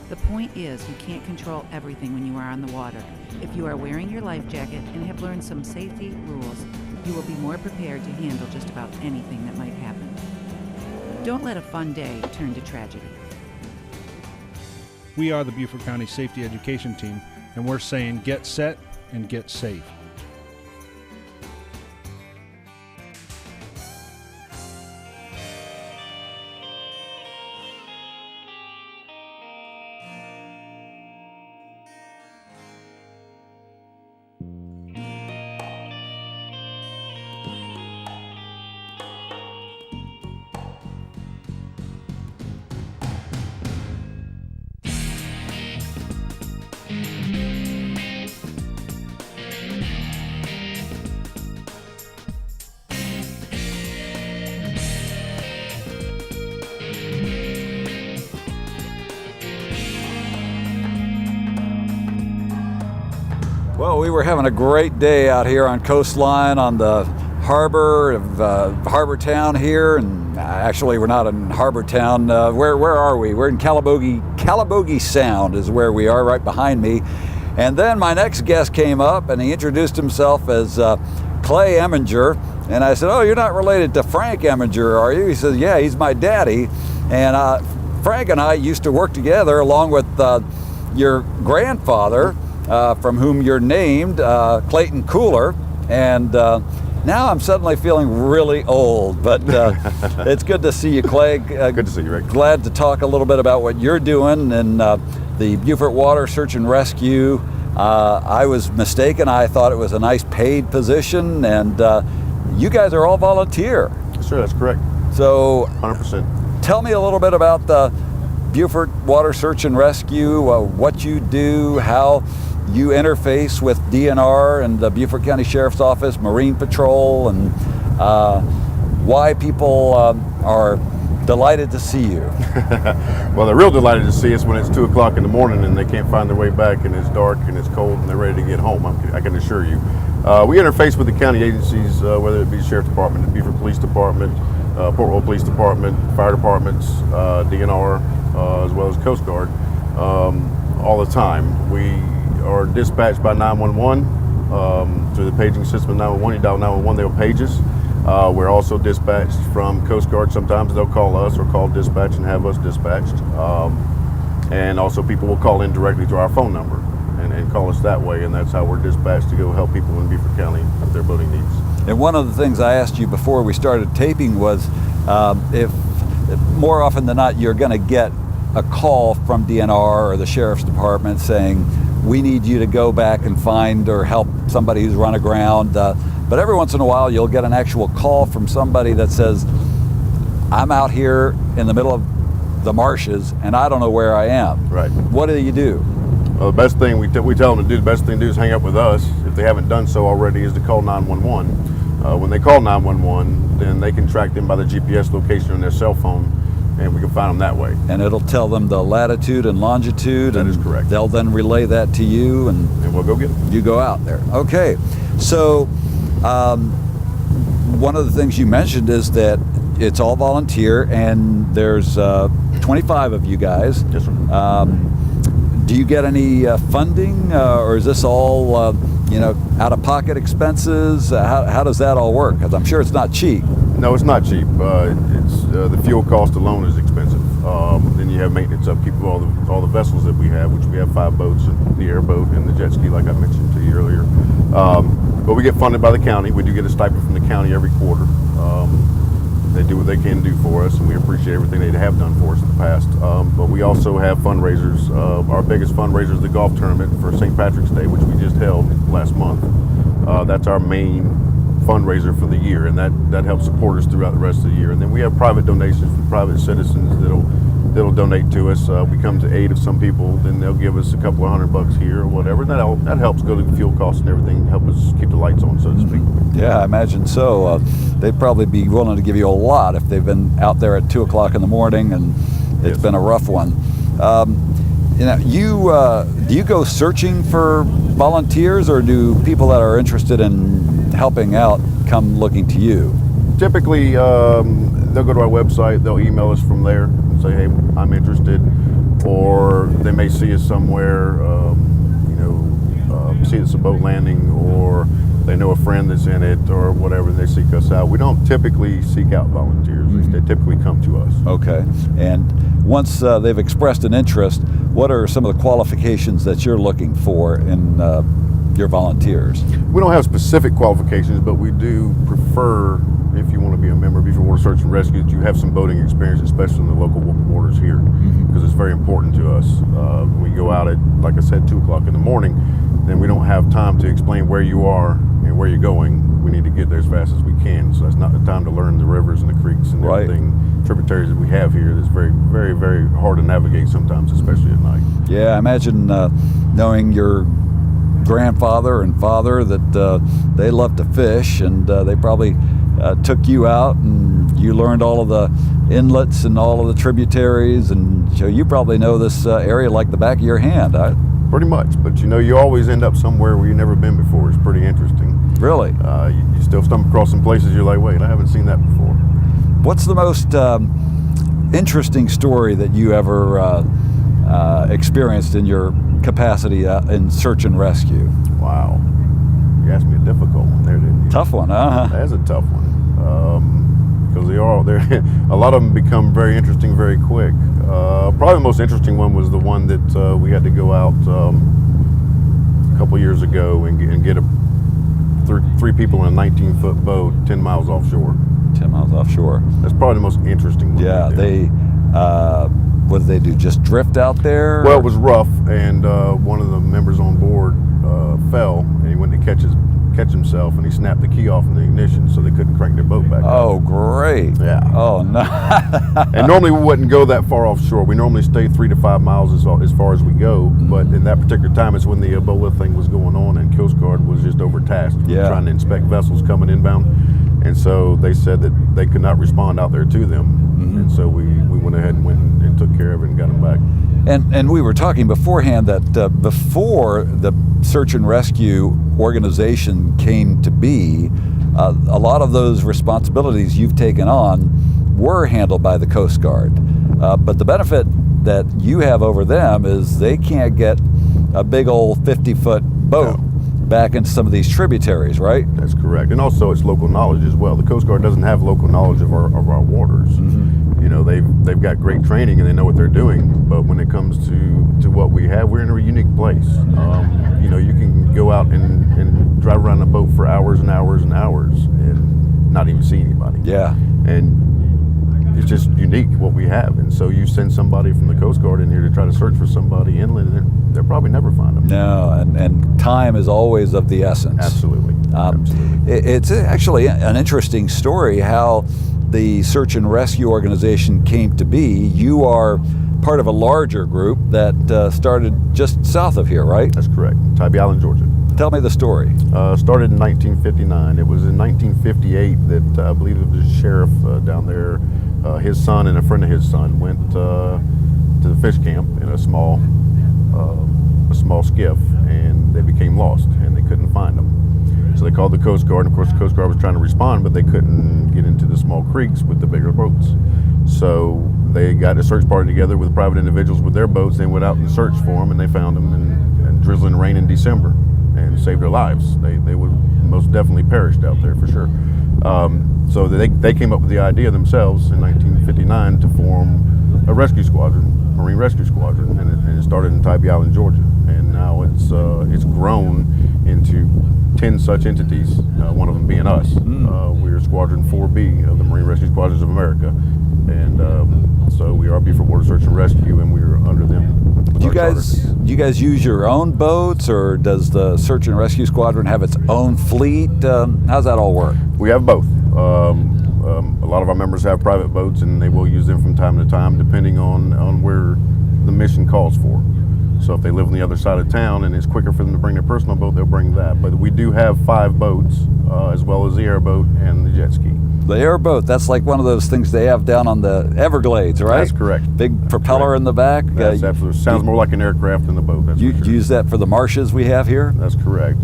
S4: The point is, you can't control everything when you are on the water. If you are wearing your life jacket and have learned some safety rules, you will be more prepared to handle just about anything that might happen. Don't let a fun day turn to tragedy.
S5: We are the Beaufort County Safety Education Team, and we're saying get set and get safe.
S1: Well, we were having a great day out here on Coastline on the harbor of Harbor Town here, and actually we're not in Harbor Town. Where are we? We're in Calabogie Sound is where we are, right behind me. And then my next guest came up and he introduced himself as Clay Eminger, and I said, "Oh, you're not related to Frank Eminger, are you?" He says, "Yeah, he's my daddy." And Frank and I used to work together along with your grandfather, from whom you're named, Clayton Cooler, and Now I'm suddenly feeling really old, but it's good to see you, Clay.
S6: Good to see you, Rick.
S1: Glad to talk a little bit about what you're doing in the Beaufort Water Search and Rescue. I was mistaken. I thought it was a nice paid position, and you guys are all volunteer.
S6: Sure, that's correct.
S1: So
S6: 100%.
S1: tell me a little bit about the Beaufort Water Search and Rescue, what you do, how you interface with D.N.R. and the Beaufort County Sheriff's Office, Marine Patrol, and why people are delighted to see you.
S6: Well, they're real delighted to see us when it's 2 o'clock in the morning and they can't find their way back and it's dark and it's cold and they're ready to get home, I can assure you. We interface with the county agencies, whether it be the Sheriff's Department, the Beaufort Police Department, Port Royal Police Department, fire departments, D.N.R., as well as Coast Guard, all the time. We are dispatched by 911 through the paging system of 911. You dial 911, they'll page us. We're also dispatched from Coast Guard. Sometimes they'll call us or call dispatch and have us dispatched. And also people will call in directly to our phone number and call us that way, and that's how we're dispatched to go help people in Beaufort County with their boating needs.
S1: And one of the things I asked you before we started taping was if more often than not you're going to get a call from D.N.R. or the Sheriff's Department saying, we need you to go back and find or help somebody who's run aground. But every once in a while you'll get an actual call from somebody that says, I'm out here in the middle of the marshes and I don't know where I am.
S6: Right.
S1: What do you do?
S6: Well, the best thing we tell them to do, the best thing to do is hang up with us. If they haven't done so already, is to call 911. When they call 911, then they can track them by the GPS location on their cell phone, and we can find them that way.
S1: And it'll tell them the latitude and longitude.
S6: That is correct.
S1: They'll then relay that to you, and
S6: we'll go get them.
S1: You go out there. Okay. So one of the things you mentioned is that it's all volunteer, and there's 25 of you guys.
S6: Yes, sir.
S1: Do you get any funding, or is this all out-of-pocket expenses? How does that all work? Because I'm sure it's not cheap.
S6: No, it's not cheap. It's the fuel cost alone is expensive. Then you have maintenance upkeep of all the vessels that we have, which we have 5 boats, and the airboat and the jet ski, like I mentioned to you earlier. But we get funded by the county. We do get a stipend from the county every quarter. They do what they can do for us, and we appreciate everything they have done for us in the past. But we also have fundraisers. Our biggest fundraiser is the golf tournament for St. Patrick's Day, which we just held last month. That's our main fundraiser for the year, and that helps support us throughout the rest of the year. And then we have private donations from private citizens that'll donate to us. We come to aid of some people, then they'll give us a couple of $100 here or whatever. And that helps go to the fuel costs and everything, help us keep the lights on, so to speak.
S1: Yeah, I imagine so. They'd probably be willing to give you a lot if they've been out there at 2 o'clock in the morning and it's been a rough one. Do you go searching for volunteers, or do people that are interested in helping out come looking to you?
S6: Typically, they'll go to our website, they'll email us from there and say, hey, I'm interested, or they may see us somewhere, see it's a boat landing, or they know a friend that's in it or whatever, they seek us out. We don't typically seek out volunteers. Mm-hmm. They typically come to us.
S1: Okay. And once they've expressed an interest, what are some of the qualifications that you're looking for in your volunteers? We
S6: don't have specific qualifications, but we do prefer, if you want to be a member of Beaufort Water Search and Rescue, that you have some boating experience, especially in the local waters here, because it's very important to us. We go out at, like I said, 2 o'clock in the morning, then we don't have time to explain where you are and where you're going. We need to get there as fast as we can, so that's not the time to learn the rivers and the creeks and everything, tributaries that we have here. That's very, very, very hard to navigate sometimes, especially at night.
S1: Yeah, I imagine knowing your grandfather and father that they love to fish, and they probably took you out and you learned all of the inlets and all of the tributaries, and so you probably know this area like the back of your hand.
S6: Pretty much, but you always end up somewhere where you've never been before. It's pretty interesting.
S1: Really?
S6: You still stumble across some places you're like, wait, I haven't seen that before.
S1: What's the most interesting story that you ever experienced in your capacity in search and rescue?
S6: Wow. You asked me a difficult one there, didn't you?
S1: Tough one, huh?
S6: That is a tough one. Because a lot of them become very interesting very quick. Probably the most interesting one was the one that we had to go out a couple years ago and get a three people in a 19-foot boat 10 miles offshore.
S1: 10 miles offshore.
S6: That's probably the most interesting one.
S1: Yeah,
S6: they did.
S1: what did they do? Just drift out there?
S6: Well, it was rough, and one of the members on board fell, and he went to catch himself, and he snapped the key off in the ignition, so they couldn't crank their boat back up.
S1: Oh, great.
S6: Yeah.
S1: Oh, no.
S6: And normally we wouldn't go that far offshore. We normally stay 3 to 5 miles as far as we go, but in that particular time, it's when the Ebola thing was going on, and Coast Guard was just overtasked with trying to inspect vessels coming inbound. And so they said that they could not respond out there to them. And so we went ahead and went and took care of it and got them back.
S1: And we were talking beforehand that before the search and rescue organization came to be, a lot of those responsibilities you've taken on were handled by the Coast Guard. But the benefit that you have over them is they can't get a big old 50-foot boat back into some of these tributaries, right?
S6: That's correct. And also it's local knowledge as well. The Coast Guard doesn't have local knowledge of our waters. You know, they've got great training and they know what they're doing, but when it comes to what we have, we're in a unique place. You know, you can go out and drive around a boat for hours and hours and hours and not even see anybody.
S1: Yeah.
S6: And it's just unique what we have. And so you send somebody from the Coast Guard in here to try to search for somebody inland, and they'll probably never find them.
S1: No, and time is always of the essence.
S6: Absolutely. Absolutely.
S1: It's actually an interesting story how the search and rescue organization came to be. You are part of a larger group that started just south of here, right?
S6: That's correct. Tybee Island, Georgia.
S1: Tell me the story.
S6: Started in 1959. It was in 1958 that I believe it was the sheriff down there, his son and a friend of his son went to the fish camp in a small skiff, and they became lost and they couldn't find them. So they called the Coast Guard, and of course the Coast Guard was trying to respond, but they couldn't get into the small creeks with the bigger boats. So they got a search party together with private individuals with their boats. They went out and searched for them, and they found them in drizzling rain in December and saved their lives. They would most definitely perished out there for sure. So they came up with the idea themselves in 1959 to form a rescue squadron, Marine Rescue Squadron, and it started in Tybee Island, Georgia. And now it's grown into 10 such entities, one of them being us. We're Squadron 4B of the Marine Rescue Squadrons of America. And so we are Beaufort Water Search and Rescue, and we're under them.
S1: Do you guys use your own boats, or does the Search and Rescue Squadron have its own fleet? How's that all work?
S6: We have both. A lot of our members have private boats, and they will use them from time to time, depending on where the mission calls for. So if they live on the other side of town and it's quicker for them to bring their personal boat, they'll bring that. But we do have 5 boats, as well as the airboat and the jet ski.
S1: The airboat, that's like one of those things they have down on the Everglades, right?
S6: That's correct.
S1: Big propeller in the back.
S6: That's absolutely. Sounds more like an aircraft than a boat. That's
S1: you
S6: for sure.
S1: use that for the marshes we have here?
S6: That's correct.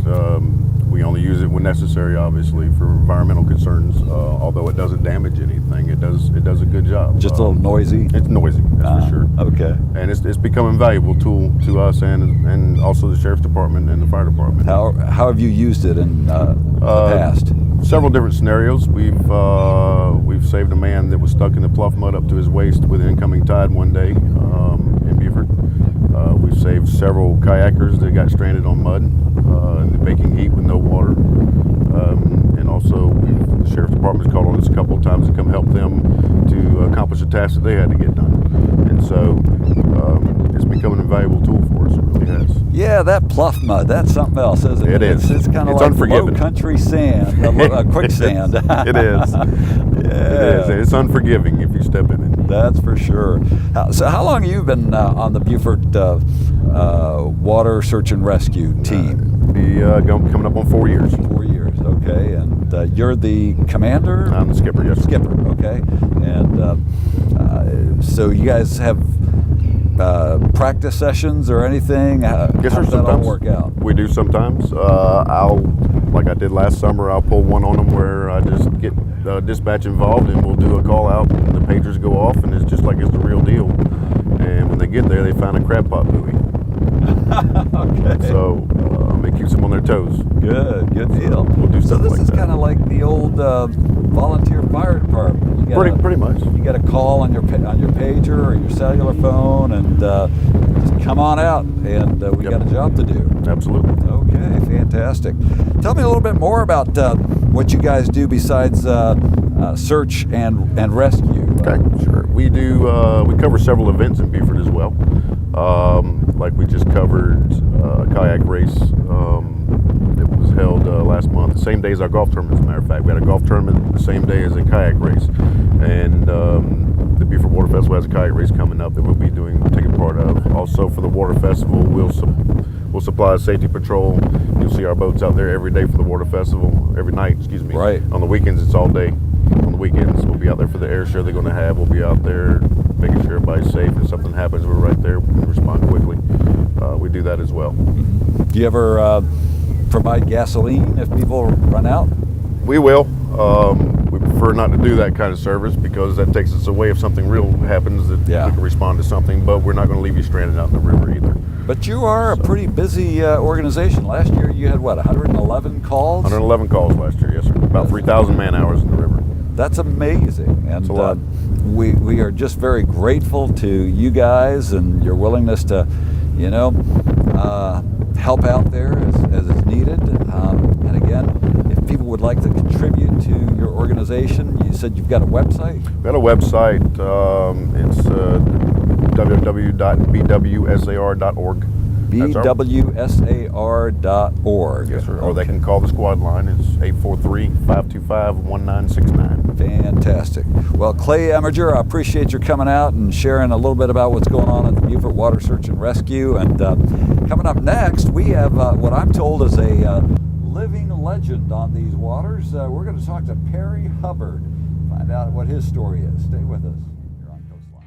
S6: We only use it when necessary, obviously, for environmental concerns. Although it doesn't damage anything, it does a good job.
S1: Just a little noisy?
S6: It's noisy, that's for sure.
S1: Okay.
S6: And it's become a valuable tool to us and also the Sheriff's Department and the Fire Department.
S1: How have you used it in the past?
S6: Several different scenarios. We've saved a man that was stuck in the pluff mud up to his waist with an incoming tide one day in Beaufort. We've saved several kayakers that got stranded on mud in the baking heat with no water. And also the Sheriff's Department has called on us a couple of times to come help them to accomplish a task that they had to get done. And so it's become an invaluable tool for us. It really has.
S1: Yeah, that pluff mud, that's something else, isn't it?
S6: It is.
S1: It's kind of
S6: It's
S1: like
S6: unforgiving.
S1: low country sand, quicksand.
S6: It is.
S1: Yeah.
S6: It is. It's unforgiving if you step in it.
S1: That's for sure. So how long have you been on the Beaufort Water Search and Rescue team?
S6: Coming up on 4 years.
S1: 4 years, okay. And you're the commander?
S6: I'm the skipper, yes.
S1: Skipper, okay. And so you guys have practice sessions or anything?
S6: Yes, sir.
S1: How does that all work out?
S6: We do sometimes. Like I did last summer, I'll pull one on them where I just get dispatch involved, and we'll do a call out, and the pagers go off, and it's just like it's the real deal. And when they get there, they find a crab pot buoy.
S1: Okay.
S6: So it keeps them on their toes.
S1: Good deal.
S6: We'll do
S1: So
S6: something
S1: this
S6: like
S1: is
S6: that.
S1: kind of like the old volunteer fire department. You gotta-
S6: Pretty much.
S1: You got a call on your pager or your cellular phone, and just come on out, and we got a job to do.
S6: Absolutely.
S1: Okay. Okay, fantastic. Tell me a little bit more about what you guys do besides search and rescue.
S6: Okay, sure. We cover several events in Beaufort as well. Like we just covered a kayak race that was held last month, the same day as our golf tournament, as a matter of fact. We had a golf tournament the same day as a kayak race. And the Beaufort Water Festival has a kayak race coming up that we'll be taking part of. Also for the Water Festival, we'll supply a safety patrol. You'll see our boats out there every day for the Water Festival, every night, excuse me.
S1: Right.
S6: On the weekends, it's all day. On the weekends, we'll be out there for the air show they're going to have. We'll be out there making sure everybody's safe. If something happens, we're right there. We can respond quickly. We do that as well.
S1: Do you ever provide gasoline if people run out?
S6: We will. We prefer not to do that kind of service because that takes us away if something real happens that
S1: Yeah.
S6: we can respond to something, but we're not going to leave you stranded out in the river either.
S1: But you are a pretty busy organization. Last year you had, what, 111 calls?
S6: 111 calls last year, yes sir. About 3,000 man hours in the river.
S1: That's amazing. And
S6: It's a lot.
S1: we are just very grateful to you guys and your willingness to, help out there as is needed. And again, if people would like to contribute to your organization, you said you've got a website?
S6: We got a website. It's www.bwsar.org. That's our-
S1: bwsar.org.
S6: Yes, sir. Or they can call the squad line. It's 843-525-1969.
S1: Fantastic. Well, Clay Eminger, I appreciate your coming out and sharing a little bit about what's going on at the Beaufort Water Search and Rescue. And coming up next, we have what I'm told is a living legend on these waters. We're going to talk to Perry Hubbard, find out what his story is. Stay with us. You're on Coastline.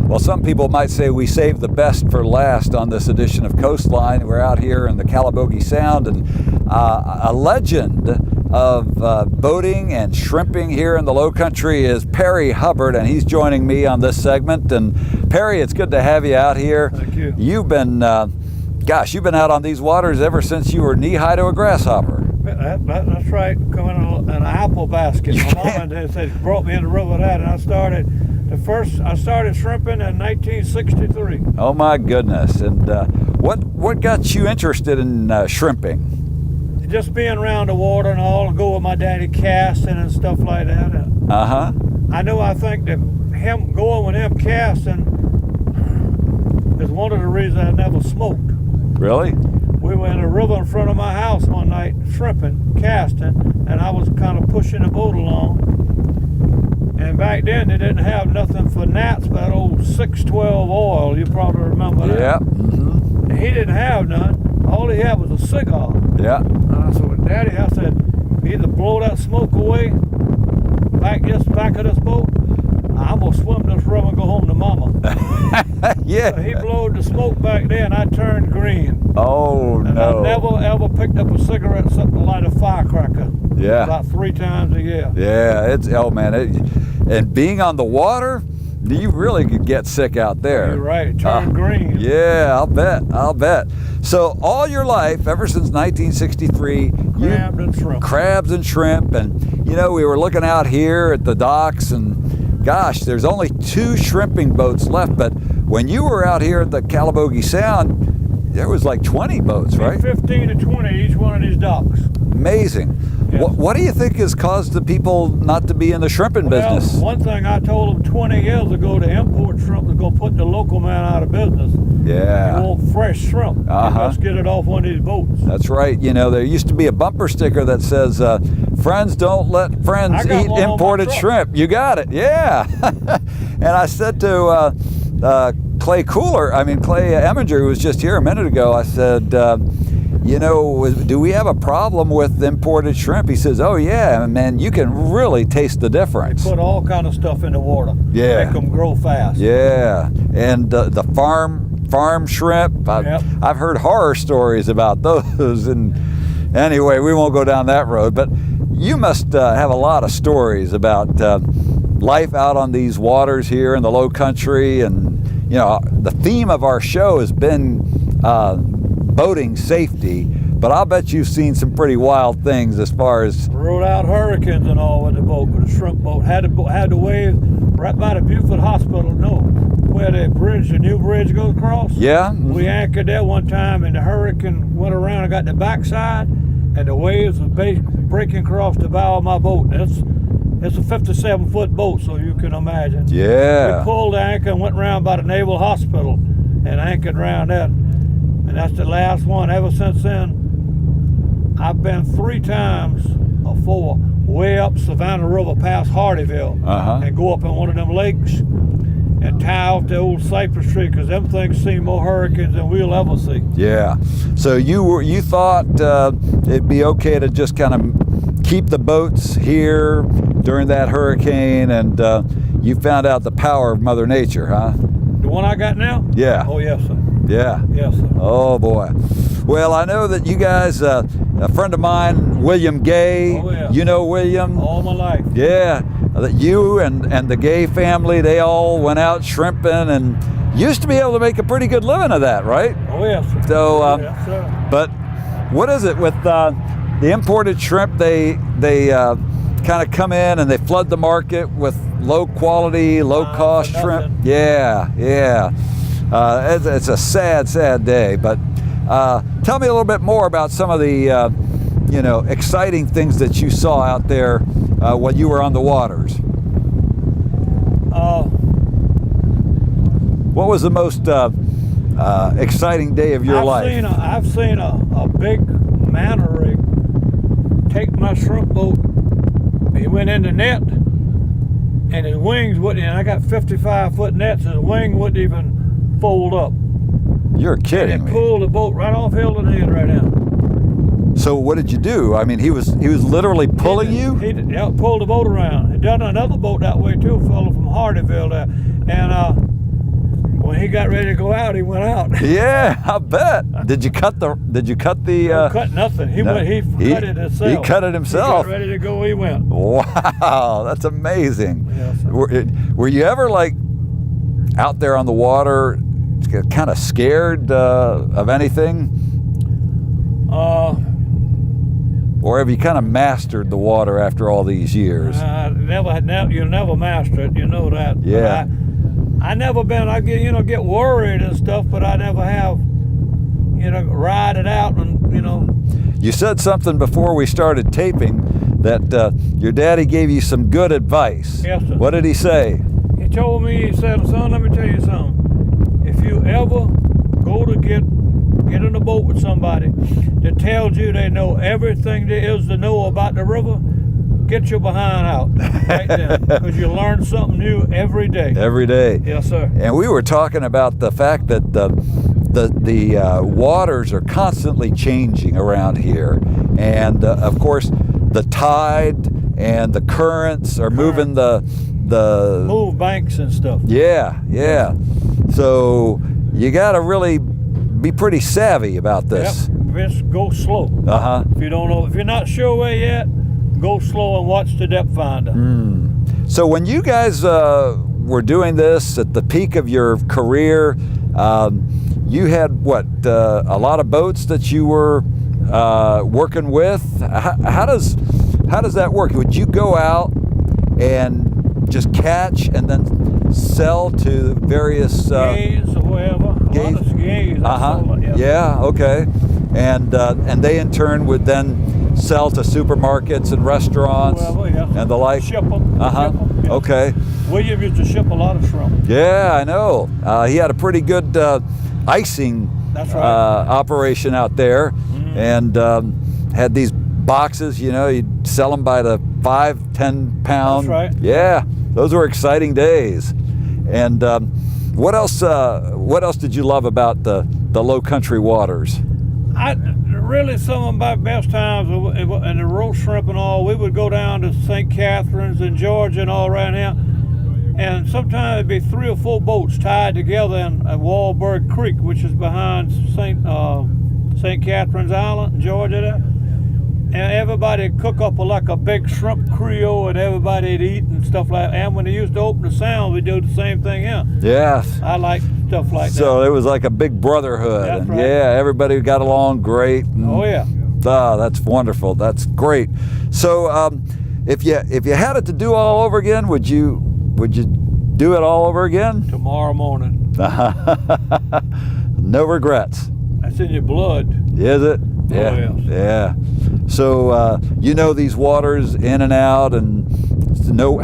S1: Well, some people might say we saved the best for last on this edition of Coastline. We're out here in the Calabogie Sound, and a legend of boating and shrimping here in the Low Country is Perry Hubbard, and he's joining me on this segment. And Perry, it's good to have you out here.
S7: Thank you.
S1: You've been, you've been out on these waters ever since you were knee-high to a grasshopper.
S7: That's right, coming in an apple basket. My mom said, brought me in the river with that, and I started shrimping in 1963.
S1: Oh my goodness! And what got you interested in shrimping?
S7: Just being around the water and all, go with my daddy casting and stuff like that.
S1: Uh-huh.
S7: I think that him going with him casting is one of the reasons I never smoked.
S1: Really?
S7: We were in a river in front of my house one night shrimping, casting, and I was kind of pushing the boat along. And back then they didn't have nothing for gnats but that old 612 oil. You probably remember that.
S1: Yeah. Mm-hmm.
S7: And he didn't have none. All he had was a cigar.
S1: Yeah.
S7: And I said, well, Daddy, I said, either blow that smoke away, back of this boat, I'm going to swim this river and go home to Mama.
S1: Yeah.
S7: So he blowed the smoke back there and I turned green.
S1: Oh,
S7: And
S1: no.
S7: I never ever picked up a cigarette except to light a firecracker.
S1: Yeah.
S7: About 3 times a year.
S1: Yeah, and being on the water, you really could get sick out there.
S7: You're right, turned green.
S1: Yeah, I'll bet. So all your life, ever since 1963, crabs and shrimp, and we were looking out here at the docks, and gosh, there's only 2 shrimping boats left, but when you were out here at the Calabogie Sound, there was like 20 boats, right?
S7: 15 to 20 each one of these docks.
S1: Amazing.
S7: Yes.
S1: What do you think has caused the people not to be in the shrimping business?
S7: One thing I told them 20 years ago, to import shrimp was going to put the local man out of business.
S1: Yeah.
S7: You want fresh shrimp.
S1: Uh-huh.
S7: Let's get it off one of these boats.
S1: That's right. There used to be a bumper sticker that says, friends don't let friends eat imported shrimp. You got it. Yeah. And I said to Clay Eminger, who was just here a minute ago, I said, you know, do we have a problem with imported shrimp? He says, oh yeah, man, you can really taste the difference.
S7: Put all kind of stuff in the water.
S1: Yeah.
S7: Make them grow fast.
S1: Yeah, and the farm shrimp, I've heard horror stories about those, and anyway, we won't go down that road, but you must have a lot of stories about life out on these waters here in the Low Country, and you know, the theme of our show has been boating safety, but I'll bet you've seen some pretty wild things as far as...
S7: Rode out hurricanes and all with the boat, with the shrimp boat. Had to wave right by the Beaufort Hospital, where the new bridge goes across.
S1: Yeah?
S7: We anchored there one time, and the hurricane went around and got the backside, and the waves was breaking across the bow of my boat. It's a 57-foot boat, so you can imagine.
S1: Yeah.
S7: We pulled the anchor and went around by the Naval Hospital and anchored around that. And that's the last one. Ever since then, I've been 3 times or 4 way up Savannah River past Hardyville and go up in one of them lakes and tie off the old cypress tree, because them things see more hurricanes than we'll ever see.
S1: Yeah. So you thought it'd be okay to just kind of keep the boats here during that hurricane, and you found out the power of Mother Nature, huh?
S7: The one I got now?
S1: Yeah.
S7: Oh, yes, sir.
S1: Yeah.
S7: Yes, sir.
S1: Oh, boy. Well, I know that you guys, a friend of mine, William Gay, you know William?
S7: All my life.
S1: Yeah. That you and the Gay family, they all went out shrimping and used to be able to make a pretty good living of that, right?
S7: Oh, yes, sir.
S1: So,
S7: yes, sir.
S1: But what is it with the imported shrimp? They kind of come in and they flood the market with low quality, low cost shrimp. Yeah. It's a sad day. But tell me a little bit more about some of the exciting things that you saw out there when you were on the waters. What was the most exciting day of your life?
S7: I've seen a big manta rig take my shrimp boat. He went in the net, and his wings wouldn't. And I got 55-foot nets. His wing wouldn't even fold up.
S1: You're kidding
S7: and
S1: me.
S7: Pulled the boat right off Hilton Head right now.
S1: So what did you do? I mean, he was literally pulling you?
S7: He pulled the boat around. He done another boat that way too, a fellow from Hardyville there, and when he got ready to go out, he went out.
S1: Yeah, I bet. Did you cut the?
S7: Cut nothing. He cut it himself.
S1: He cut it himself.
S7: He got ready to go. He went.
S1: Wow, that's amazing.
S7: Yes,
S1: were you ever like out there on the water, kind of scared of anything? Or have you kind of mastered the water after all these years?
S7: You'll never master it. You know that.
S1: Yeah.
S7: I never been. I get worried and stuff, but I never have. Ride it out and
S1: You said something before we started taping that your daddy gave you some good advice.
S7: Yes, sir.
S1: What did he say?
S7: He told me. He said, "Son, let me tell you something. If you ever go to get in a boat with somebody that tells you they know everything there is to know about the river, get your behind out right then, because you learn something new every day."
S1: Every day.
S7: Yes, sir.
S1: And we were talking about the fact that the waters are constantly changing around here, and of course the tide and the currents are moving the
S7: move banks and stuff.
S1: Yeah. So you got to really be pretty savvy about this.
S7: Yep. Just go slow. If you don't know, if you're not sure where yet, go slow and watch the depth finder.
S1: So when you guys were doing this at the peak of your career, you had a lot of boats that you were working with. How does that work? Would you go out and just catch and then sell to various
S7: gays or wherever? Gays.
S1: Yeah. Okay. And they in turn would then sell to supermarkets and restaurants and the like.
S7: Ship them.
S1: Yes. Okay.
S7: William used to ship a lot of shrimp.
S1: Yeah, I know. He had a pretty good icing operation out there, and had these boxes. He'd sell them by the 5-10 pound.
S7: That's right.
S1: Yeah, those were exciting days. And what else did you love about the Low Country waters?
S7: Really, some of my best times, and the roast shrimp and all, we would go down to St. Catharines and Georgia and all around here. And sometimes it'd be 3 or 4 boats tied together in Walberg Creek, which is behind St. Catharines Island in Georgia there. And everybody'd cook up like a big shrimp creole, and everybody'd eat and stuff like that. And when they used to open the sound, we do the same thing here.
S1: Yes.
S7: I like stuff like that.
S1: So it was like a big brotherhood.
S7: That's
S1: and
S7: right.
S1: yeah, everybody got along great. And,
S7: Oh yeah.
S1: that's wonderful. That's great. So if you had it to do all over again, would you do it all over again?
S7: Tomorrow morning.
S1: No regrets.
S7: That's in your blood.
S1: Is it? Yeah.
S7: Oh, yes.
S1: Yeah. So you know these waters in and out, and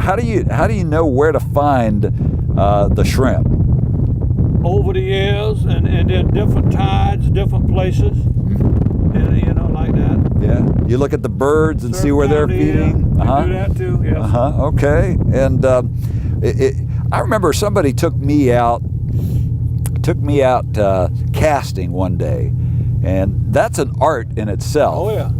S1: how do you know where to find the shrimp?
S7: Over the years, and then different tides, different places, and like that.
S1: Yeah. You look at the birds and see where they're feeding.
S7: We do that too. Yes.
S1: Okay. And I remember somebody took me out casting one day, and that's an art in itself.
S7: Oh yeah.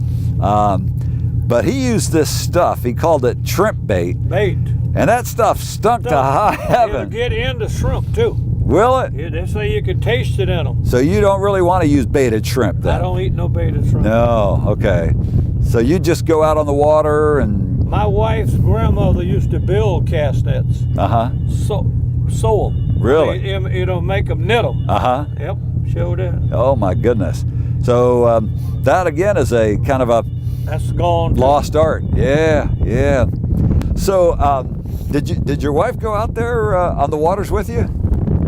S1: But he used this stuff. He called it shrimp bait, and that stuff stunk to high heaven.
S7: It'll get into shrimp too.
S1: Will it?
S7: Yeah, they say you can taste it in them.
S1: So you don't really want to use baited shrimp then?
S7: I don't eat no baited shrimp.
S1: No. Okay. So you just go out on the water and.
S7: My wife's grandmother used to build cast nets. Sew them.
S1: Really?
S7: It'll make them, knit them. Yep. Sure did.
S1: Oh my goodness. So that again is a kind of a
S7: That's gone.
S1: lost art. Yeah. Yeah. So did your wife go out there on the waters with you?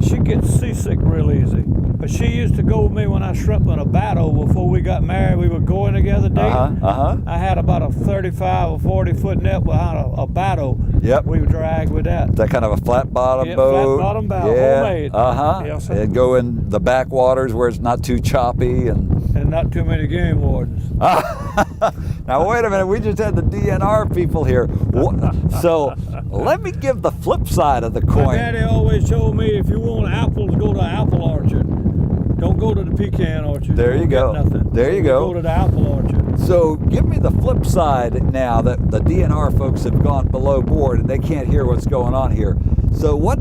S7: She gets seasick real easy. But she used to go with me when I shrimp on a battle before we got married. We were going together dating. I had about a 35 or 40 foot net behind a battle.
S1: Yep.
S7: We would drag with that.
S1: That kind of a flat bottom
S7: Yeah,
S1: boat.
S7: flat bottom bow,
S1: Yeah.
S7: homemade. Yes, sir.
S1: And go in the backwaters where it's not too choppy and.
S7: And not too many game wardens.
S1: Now wait a minute, we just had the D.N.R. people here. So let me give the flip side of the
S7: My
S1: coin.
S7: daddy always told me if you want apples, go to apple orchard. Don't go to the pecan orchard.
S1: There you
S7: don't
S1: go.
S7: get nothing.
S1: There you go.
S7: Go to the apple orchard.
S1: So give me the flip side now that the D.N.R. folks have gone below board and they can't hear what's going on here. So what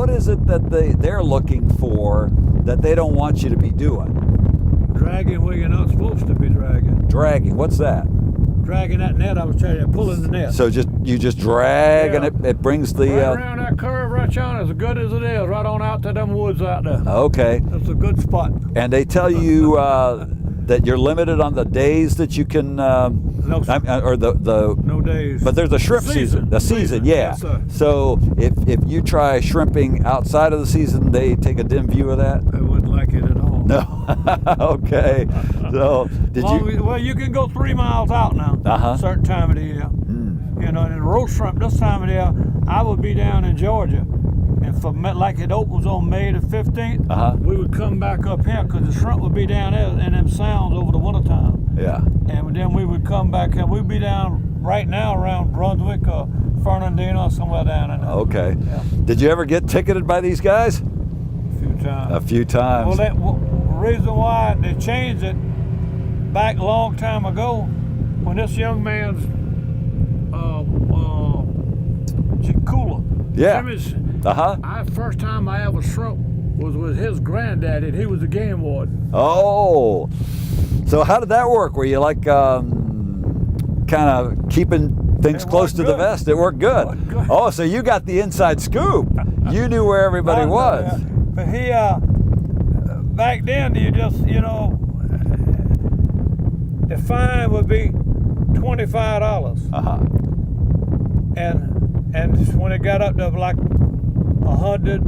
S1: is it that they're looking for that they don't want you to be doing?
S7: Dragging where you're not supposed to be dragging.
S1: Dragging, what's that?
S7: Dragging that net, I was telling you, pulling the net.
S1: So you just drag
S7: Yeah.
S1: and it brings the...
S7: Right around that curve right on, as good as it is, right on out to them woods out there.
S1: Okay.
S7: That's a good spot.
S1: And they tell you that you're limited on the days that you can...
S7: No,
S1: or the
S7: no days.
S1: But there's a shrimp season. The season, yeah.
S7: Yes, sir.
S1: So if you try shrimping outside of the season, they take a dim view of that?
S7: I wouldn't like it at all.
S1: No. Okay. So did you?
S7: Well, you can go 3 miles out now. A certain time of the year. You know, and the roast shrimp this time of the year, I would be down in Georgia. And for like it opens on May the 15th, we would come back up here because the shrimp would be down there in them sounds over the wintertime.
S1: Yeah.
S7: And then we would come back and we'd be down right now around Brunswick or Fernandina or somewhere down in there.
S1: Okay.
S7: Yeah.
S1: Did you ever get ticketed by these guys?
S7: A few times.
S1: A few times.
S7: Well, the reason why they changed it back a long time ago, when this young man's cooler.
S1: Yeah.
S7: First time I ever shrimp was with his granddaddy, and he was a game warden.
S1: Oh. So how did that work? Were you like kind of keeping things close to the vest? It worked good. Oh, so you got the inside scoop. You knew where everybody was.
S7: But he, back then, you just, the fine would be $25. And when it got up to like $100,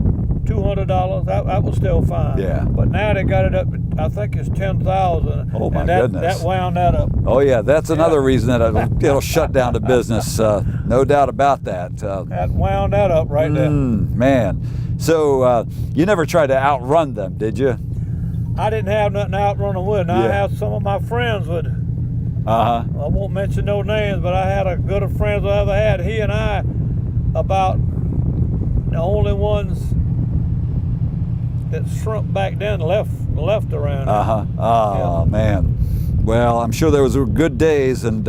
S7: $200, that was still fine.
S1: Yeah.
S7: But now they got it up, I think it's 10,000.
S1: Oh my
S7: and
S1: goodness.
S7: That wound that up.
S1: Oh yeah, that's another reason that it'll shut down the business. No doubt about that.
S7: That wound that up right there.
S1: Man. So you never tried to outrun them, did you?
S7: I didn't have nothing to outrun them with. Now I have some of my friends would. I won't mention no names, but I had a good of friends I ever had. He and I about the only ones that shrimp back then left around.
S1: Oh, man. Well, I'm sure those were good days, and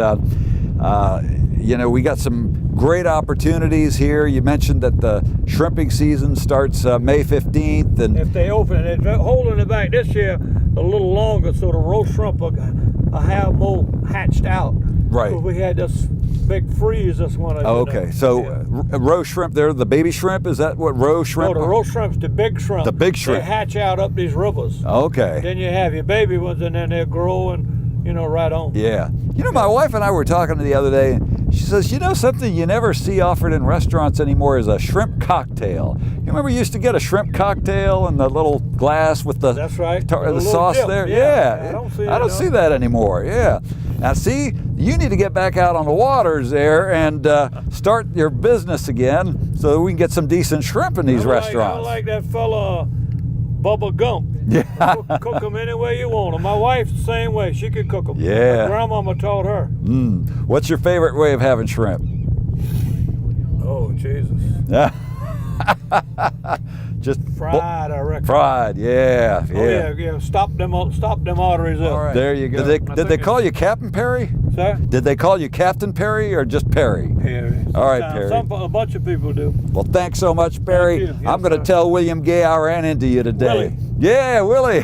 S1: you know, we got some great opportunities here. You mentioned that the shrimping season starts May 15th, and
S7: if they open it, they're holding it back this year a little longer, so the roast shrimp will have more hatched out.
S1: Right.
S7: Because we had this big freeze this winter.
S1: okay, so roast shrimp, they're the baby shrimp. Is that what roast shrimp?
S7: No, the roast shrimp's the big shrimp.
S1: The big shrimp.
S7: They hatch out up these rivers.
S1: Okay.
S7: Then you have your baby ones, and then they'll grow and, you know, right on.
S1: Yeah. You know, my wife and I were talking the other day, and she says, you know, something you never see offered in restaurants anymore is a shrimp cocktail. You remember you used to get a shrimp cocktail in the little glass with the,
S7: That's right.
S1: the sauce
S7: dip.
S1: there?
S7: Yeah.
S1: Yeah. I don't see that anymore. Yeah. Now, see, you need to get back out on the waters there and start your business again so that we can get some decent shrimp in these restaurants.
S7: I like that fella, Bubba Gump.
S1: Yeah.
S7: Cook them any way you want them. My wife's the same way. She could cook them.
S1: Yeah.
S7: My grandmama taught her.
S1: What's your favorite way of having shrimp?
S7: Oh, Jesus.
S1: Just
S7: Fried, I reckon.
S1: fried, yeah.
S7: Oh, yeah. Stop them arteries up.
S1: All right. There you go. Did they call you Captain Perry?
S7: Sir?
S1: Did they call you Captain Perry or just Perry?
S7: Perry.
S1: All right, Perry.
S7: A bunch of people do.
S1: Well, thanks so much, Perry.
S7: Thank you. Yes,
S1: I'm going to
S7: sir.
S1: tell William Gay I ran into you today.
S7: Willie.
S1: Yeah, Willie.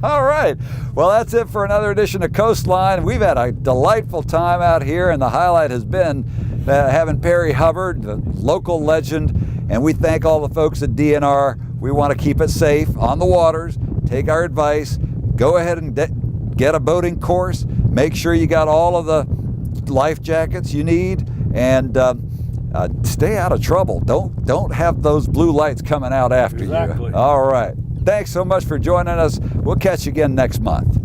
S1: All right. Well, that's it for another edition of Coastline. We've had a delightful time out here, and the highlight has been having Perry Hubbard, the local legend, and we thank all the folks at D.N.R. We want to keep it safe on the waters. Take our advice. Go ahead and get a boating course. Make sure you got all of the life jackets you need, and stay out of trouble. Don't have those blue lights coming out after
S7: Exactly.
S1: you. All right. Thanks so much for joining us. We'll catch you again next month.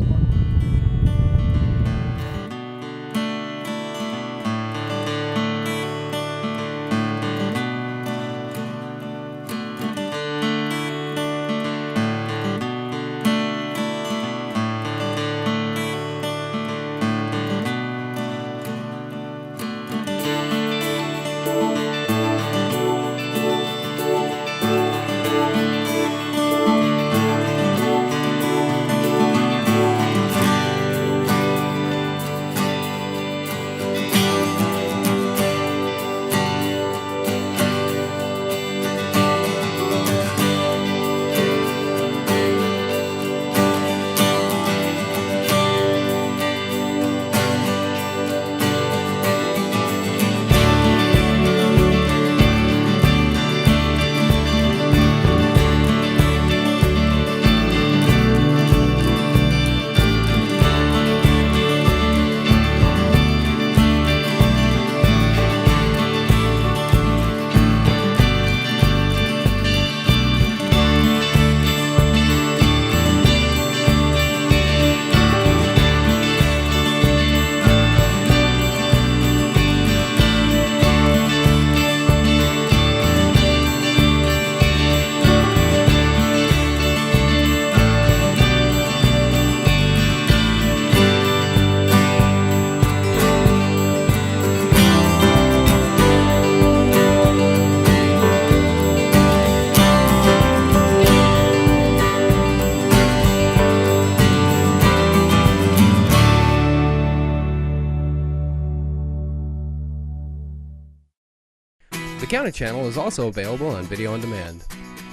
S8: The County Channel is also available on video on demand.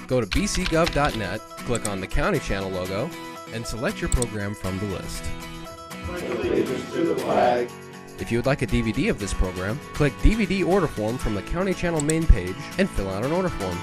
S8: Go to bcgov.net, click on the County Channel logo, and select your program from the list. If you would like a DVD of this program, click DVD order form from the County Channel main page and fill out an order form.